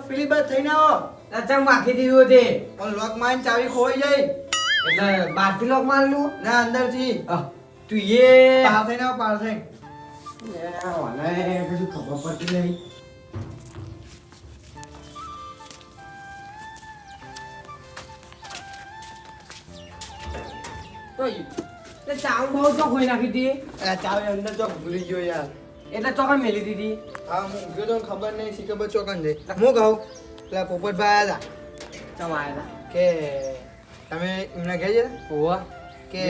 પેલી બાદ થઈને આવો. ચમ વાખી દીધું તે પણ લોક મારીને ચાવી ખોવાઈ જાય. એટલે બહારથી લોક મારેલું ના અંદરથી. તું એ પાર થઈને આવો, પાર થઈને. કશું ખબર પડતી નહીં. તો ચાવ બહુ તો ખોઈ નાખી હતી ચાવી અંદર ચોક ભૂલી ગયો યાર. એટલે ચોકન મેલી દીધી. હા હું ગયો તો ખબર નહીં શી ખબર ચોકન છે. હું કહું પેલા પોપટભાઈ આવ્યા ચમ આયા હતા કે તમે એમના ઘેર છે હોવા કે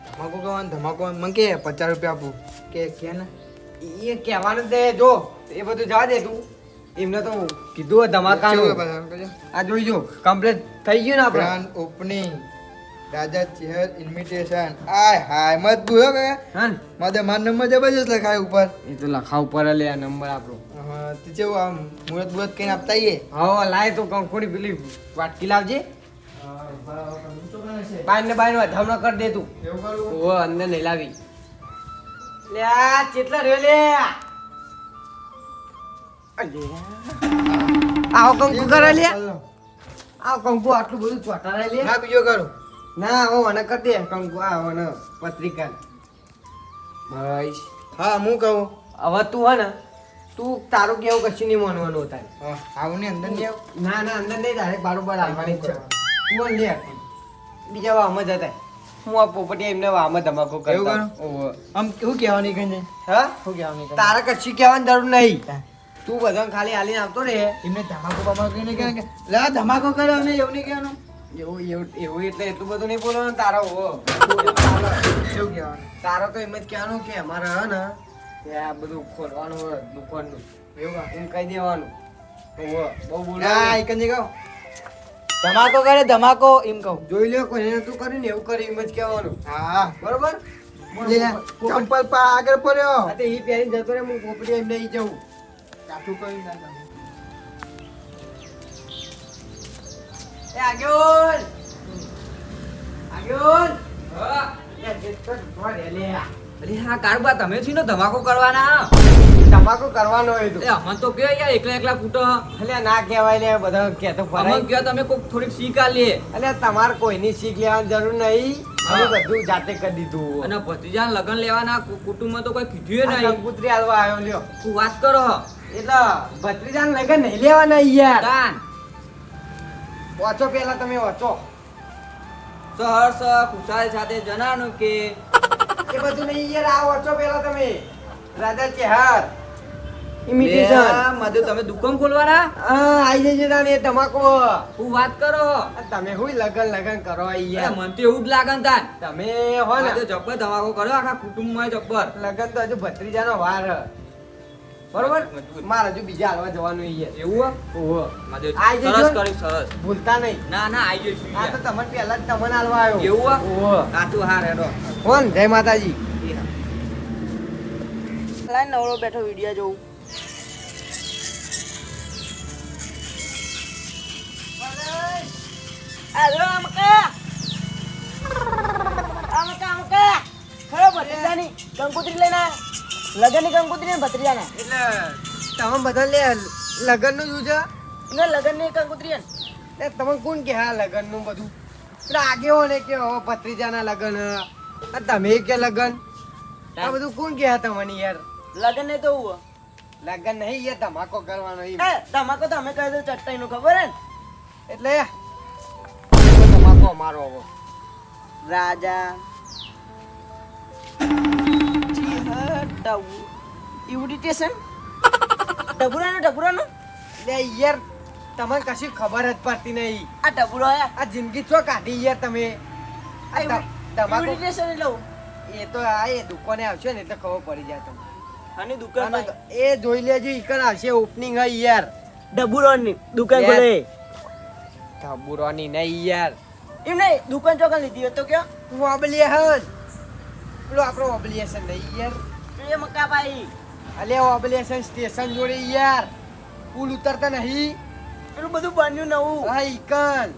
ધમાકો કરવાનું ધમાકો મને કે 50 રૂપિયા આપું કે ને એ કહેવાનું દે જો એ બધું જવા દે તું એમને તો કીધું ધમાકાનું આ જોઈજો કમ્પ્લીટ થઈ ગયું ને આપણે ગ્રાન્ડ ઓપનિંગ રાજા ચેહર ઇન્વિટેશન આય હાય મત ભૂલો કે હા મારે માર નંબર જબરજસ્ત લખાય ઉપર. એ તો લખાવ પર લે આ નંબર આપણો હા તે જેવું આમ મુરત મુરત કઈને આપતા આઈએ. હા લાય તો કંકોડી પેલી વાટકી લાવજે બાઈને વધામણો કરી દે તું એવું કરું ઓ અંદર નહીં લાવી લે આ ચેટલા રહ્યો લે આવો કંકુ કરે લે આવો કંકુ આટલું બધું ચોટાડે લે ના બીજો કરું. ના ઓ મને કરી દે કંકુ આ મને પત્રિકા બસ હા હું કહું. હવે તું હે ને તું તારું કેવું કશું નહીં માનવાનું હતા હા આવું ને અંદર નહીં આવું. ના ના અંદર નહીં તારે બારોબાર આવવાની જ છે તું લે બીજા વામમાં જતા હું આ પોપટિયા એમને વામમાં ધમાકો એવું કરતો કરું? ઓહો આમ કેવું કહેવાની કઈ હા શું કહેવાની કઈ તારે કશી કહેવાની જરૂર નહીં તું બધાને ખાલી હાલીને આવતો રહે એમને ધમાકો બમાકો કહીને કહે કે લા ધમાકો કર્યો અને એવું નહીં કહેવાનું. એવું એવું એવું એટલે એટલું બધું નહીં બોલવાનું તારો ઓહો શું કહેવાનું તારો તો એમ જ કહેવાનું કે અમારે હે ને કે આ બધું ખોલવાનું હોય દુકાનનું એવું એમ કહી દેવાનું ઓહો બહુ હા બોલવાનું એક જ કહું ધમાકો કરે ધમાકો એમ કહું. જોઈ લ્યો કોઈને તું કરીને એવું કરી એમ જ કહેવાનું હા બરોબર લે, ચંપલ પા આગળ પડ્યો. આ તો ઈ પહેરીને જતો રે હું પોપડી એમને ઈ જવું કાઠું કરી નાખ. એ આગળ આગળ હા લે ગેટ પર ભરે લે અરે હા કારુબા તમે છો ને ધમાકો કરવાના ધમાકો કરવાનો હોય તો એ અમન તો કે યાર એકલા એકલા કૂટો અલ્યા ના કહેવાય લે બધા કહેતો અમન ફરાય કયો તમે કોક થોડીક શીખ આલીએ અલ્યા તમારે કોઈની શીખ લેવાની જરૂર નહીં અમે બધું જાતે કરી દીધું અને ભત્રીજાને લગન લેવાના કુટુંબમાં તો કોઈ કીધું નહીં કંકુતરી હાલવા આવ્યો લ્યો તું વાત કરો એટલે ભત્રીજાને લગન નહીં લેવાના યાર દાન વાંચો પેલા તમે વાંચો સહર્ષ ખુશાલ સાથે જણાવવાનું કે એ બધું નહીં યાર આ વાંચો પેલા તમે રાજા ચેહર ઇમિટેશન મધુ તમે દુકાન ખોલવાના હા આઈ જજે તાને એ તમાકો તું વાત કરો તમે હું લગન કરો અરે યાર મન તો એવું જ લાગે ને તાન તમે હો ને આજે જબ્બર ધમાકો કર્યો આખા કુટુંબમાં જબ્બર લગન તો હજુ ભત્રીજાનો વાર હ. બરોબર મારે હજુ બીજા હાલવા જવાનું યાર એવું ઓહો મધુ આઈ જજો. સરસ કર્યું સરસ ભૂલતા નહીં ના ના આઈ જઈશું આ તો તમને પહેલા જ તમને હાલવા આવ્યો એવું ઓહો કાચું હાર હેડો કોણ જય માતાજી લાઈન નવરો બેઠો વિડિયો જોઉં આલો અમકા ખરો ભત્રીજાની કંકુતરી લઈને લગનની કંકુતરી ને ભત્રીજાના એટલે તમે બધા લે લગન નું છે ને લગનની કંકુતરી ને એ તમે કોણ કે હા લગન નું બધું એટલે આગેવો ને કે હવે ભત્રીજાના લગન આ તમે કે લગન આ બધું કોણ કે હા તમને યાર લગન ને તો હું લગન નહીં યાર ધમાકો કરવાનો ઈ એ તમાકો તો અમે કહી દઉં ચટ્ટાઈ નું ખબર હે ને એટલે ધમાકો મારો હવે રાજા ઇન્વિટેશન ટબુરાનું એટલે યાર તમને કશી ખબર જ પડતી નહીં આ ટબુરો આયા આ જિંદગી ચો કાઢી યાર તમે આ ધમાકો ઇન્વિટેશન લઉં એ તો આ એ દુકાને આવશે ને એટલે ખબર પડી જાય તમને અને દુકાન આનો તો એ જોઈ લેજો ઈકન આવશે ઓપનિંગ હે યાર ડબુરોની દુકાન યાર. ખોલે ધબુરોની નહીં યાર એમ નહીં દુકાન ચોકન લીધી હોય તો કયો ઓબ્લિએશન પેલો આપણો ઓબ્લિએશન નહીં યાર એ મકાભાઈ અલે ઓબ્લિએશન સ્ટેશન જોડે યાર પુલ ઉતરતા નહીં પેલું બધું બન્યું નવું હા ઈકન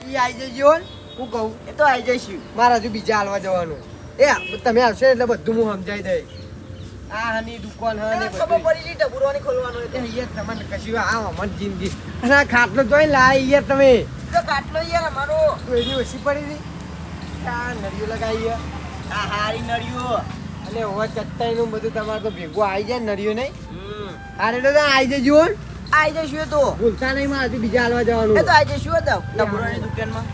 ઈ આઈ જજો ને હું કહું એ તો આવી જઈશું મારે હજુ બીજા હાલવા જવાનું એ તમે આવશો ને એટલે બધું હું સમજાઈ દઈ આ હની દુકાન હે ને ખબર પડી ગઈ ડબુરોની ખોલવાનું એ યાર તમને કશું આ અમન જિંદગી અને આ ખાટલો જોઈ લાય યાર તમે તો કાટલો યાર અમારો એની ઓછી પડી હતી આ નળીઓ લગાવી આ હારી નળિયો અને હવે ચટ્ટાઈનું બધું તમારે તો ભેગું આવી જાય નળીઓ નહીં અરે તો આવી જજો હો. આઈ જઈશું તો ભૂલતા નહીં મારાથી બીજા હાલવા જવાનું એ તો આઈ જઈશું તો ડબુરોની દુકાનમાં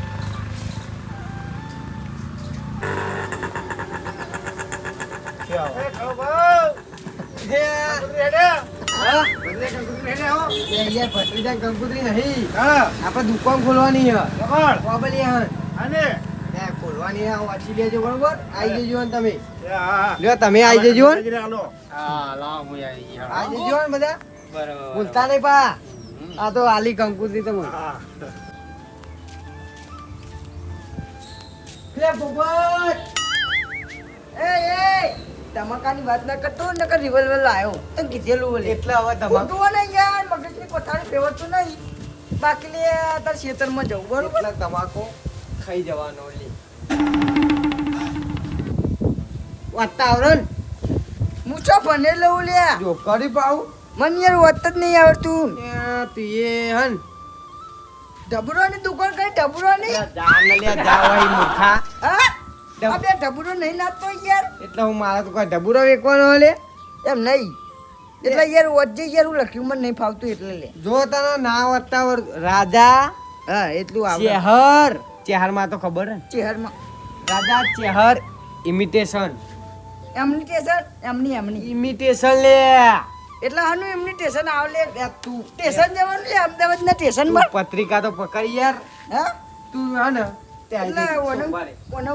કંકુતરી નહીં આપણે દુકાન ખોલવાની હે કોબલી હે ખોલવાની હે વાંચી લેજો બરોબર આવી જજો ને તમે લ્યો તમે આવી જજો ને આવી જજો ને બધા ભૂલતા નહીં પા આ તો આલી કંકુતરી તો ધમાકાની વાત ના કરતો નકર રિવોલ્વર લાયો તને કીધેલું બોલે એટલે હવે તમારે ખોટું ને યાર મગજની પથારી ફેવરતું નહીં બાકી લે તાર ખેતરમાં જવું બરોબર એટલે તમાકો ખાઈ જવાનો લે વાતાવરણ મૂછો ભણે લઉં લે જો કરી પાઉં મને યાર વાત જ નહીં આવડતું તું એ હન ડબુરોની દુકાન કઈ ડબુરોની જાન લે જાવાઈ મૂર્ખા હા આ બે ડબુરો નહીં નાખતો યાર એટલે હું મારા તો કોઈ ડબુરો વેકવાનો લે એમ નહીં એટલે યાર વચ્ચે યાર હું લખ્યું મને નહીં ફાવતું એટલે લે જો તને ના વાતાવર રાજા હા એટલું આવડે ચેહર ચેહર માં તો ખબર હે ચહેરમાં રાજા ચેહર ઇમિટેશન એમની ટેશન એમની ઇમિટેશન લે એટલે આનું એમની ટેશન આવલે લે તું ટેશન જવાનું લે અમદાવાદ ના ટેશન તું પર પત્રિકા તો પકડ યાર હા તું હે ને તે એટલે આજે ઓનવ સોમવારે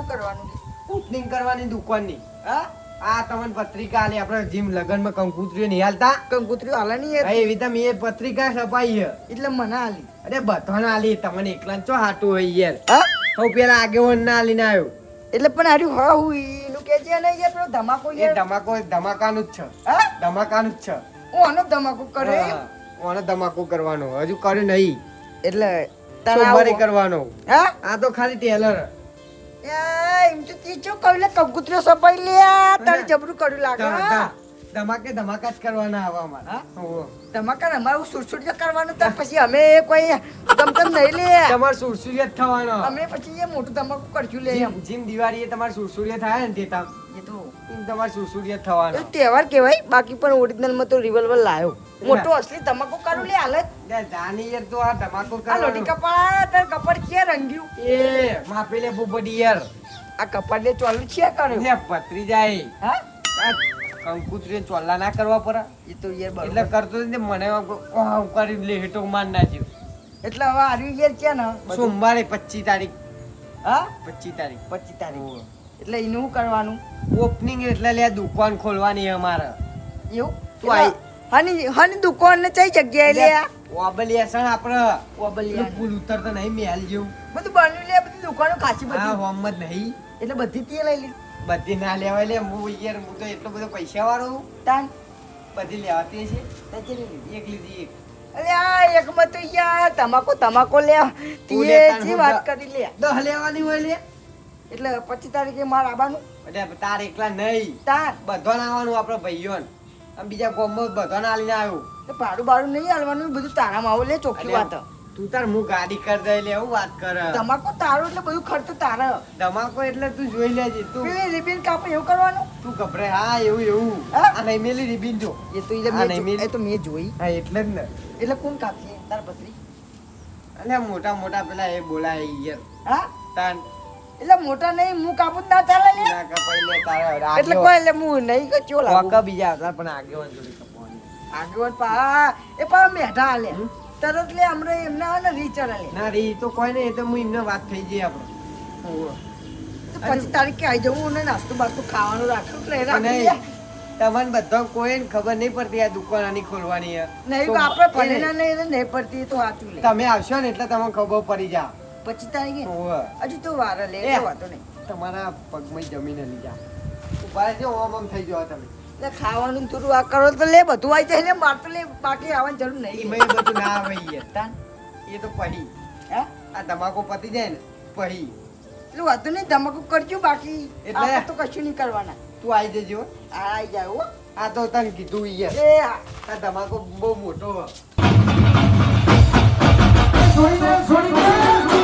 કરવાનું ઓપનિંગ કરવાની દુકાનની હા આ તમને પત્રિકા આલી આપણે જીમ લગનમાં કંકુતરીઓ નહીં હાલતા કંકુતરી હાલે નહીં હા, એવી તમે એ પત્રિકા છપાઈ છે એટલે મને આલી અરે બધાને આલી તમને એકલા ચો હાટું હોય યાર હા હું પેલા આગેવાન ના આલીને આવ્યો એટલે પણ હાર્યું હા હું એનું કે છે ને યાર પેલો ધમાકો એ યાર ધમાકાનું જ છે હા ધમાકાનું જ છે હું આનો ધમાકો કરે હા, ઓને ધમાકો કરવાનો હજુ કર્યું નહીં એટલે સોમવારે કરવાનો હા આ તો ખાલી ટેલર એમ તો તી ચો કઈલે કંકુતરીઓ સપાઈ લે તારે જબરું કર્યું લાગે હા. ધમાકા જ કરવાના આવા અમારે હા? હોવે. ધમાકા અમારું સુરસુર કરવાનું તાર પછી અમે કોઈ તમ નહીં લે તમારે સુરસુરિયા જ થવાનો અમે પછી એ મોટું ધમાકો કરશું લે એમ જીમ દિવાળીએ તમારે સુરસુરિયા થાય ને તે તામ એ તો એમ તમારે સુરસુરિયા જ થવાનો એ તહેવાર કહેવાય બાકી પણ ઓરિજિનલ માં તો રિવોલ્વર લાયો મોટો અસલી ધમાકો કરું લે હાલત લે જાની યાર તો આ ધમાકો આ લોટી કરવાનો કપાળ તાર કપાળ કે રંગ્યું એ માપેલે બુબડી યાર આ કપાળ લે ચાલુ છે કર્યો લે પતરી જાય હા આ કંકુતરી ચોલ્લા ના કરવા પર એ તો યાર એટલે બરોબર કરતો ને મને આમ કરી લે હેટો માર નાખ્યો એટલે હવે આર્યું યાર છે ને બધું. સોમવારે 25 તારીખ હા 25 તારીખ 25 તારીખ એટલે એનું શું કરવાનું ઓપનિંગ એટલે લે દુકાન ખોલવાની અમારે એવું તું આઈ. હની દુકાન ને કઈ જગ્યાએ લે આ? ઓબલિયાસણ આપણે ઓબલિયાસણ. પુલ ઉતરતો નહીં મેલ જેવું બધું બન્યું લે બધી દુકાનો ખાસી હા બધી હોમ જ નહીં એટલે બધી તે લઈ લી બધી ના લેવાય લે હું યાર હું તો એટલો બધો પૈસા વાળો છું. તાન બધી લેવાતી છે તે ચેલી લીધી એક લીધી એક અરે આ એકમાં તો યાર તમાકો લે તું તે લે તાન જે હું વાત દ- કરી લે 10 લેવાની હોય લે એટલે 25 તારીખે માર આવવાનું એટલે તાર એકલા નહીં તાન બધાને આવવાનું આપણે ભાઈઓને આમ બીજા ગામમાં બધાને આલીને આવ્યું તો ભાડું બાડું નહીં હાલવાનું બધું તારામાં આવું લે ચોખ્ખી વાત તું તાર હું ગાડી કરી દઈ લે એવું વાત કર તમાકો તારો એટલે બધું ખર્ચ તારે ધમાકો એટલે તું જોઈ લેજે તું પેલી રિબિન કાપે એવું કરવાનું તું ગભરે હા એવું હા? આ નહીં મેલી રીબીન જો એ તો એટલે આ મેં નહીં એ તો મેં જોઈ હા એટલે જ ને એટલે કોણ કાપશે તાર પત્રી અને મોટા મોટા પેલા એ બોલાય યાર હા તાન એટલે મોટા નહીં હું કાપું જ ના ચાલે લે ના કપાઈ લે તારા એટલે કોઈ એટલે હું નહીં કે ચો લાગુ વાકા બીજા હતા પણ આગેવાન જોડે કપાવાની આગળ પા એ પા મેઠા આલે હમ? તરત લે હમણે એમને આવે ને રીચર આલે ના રે ઈ તો કોઈ નહીં એ તો હું એમને વાત થઈ જઈ આપણે તો 25 તારીખે આવી જવું ને નાસ્તો બાસ્તો ખાવાનું રાખ્યું એટલે એ રાખી નહીં દે. તમને બધા કોઈને ખબર નહીં પડતી આ દુકાન આની ખોલવાની છે. નહીં તો તો આપણે એ ભણેલા નહીં એટલે નહીં પડતી એ તો સાચું લે તમે આવશો ને એટલે તમને ખબર પડી જા 25 તારીખે હોવે. હજુ તો વાર લે એ. એટલે વાંધો નહીં તમારા પગમાં જમીન હલી જા ઉભા રહેજો ઓમ ઓમ થઈ જાવ તમે એટલે ખાવાનું થોડું આ કરો તો લે બધું આવી જાય ને માર તો લે બાકી આવવાની જરૂર નહીં એમાં એ બધું ના આવે યાર. તાન એ તો પહી હે આ તમાકુ પતી જાય ને પહી એટલું હતું નહીં ધમાકુ કરજો બાકી એટલે? આપણે તો કશું નહીં કરવાના તું આવી જજો હો. આઈ જાય હો આ તો તને કીધું યાર એ હા. આ ધમાકો બહુ મોટો હો. છોડી દે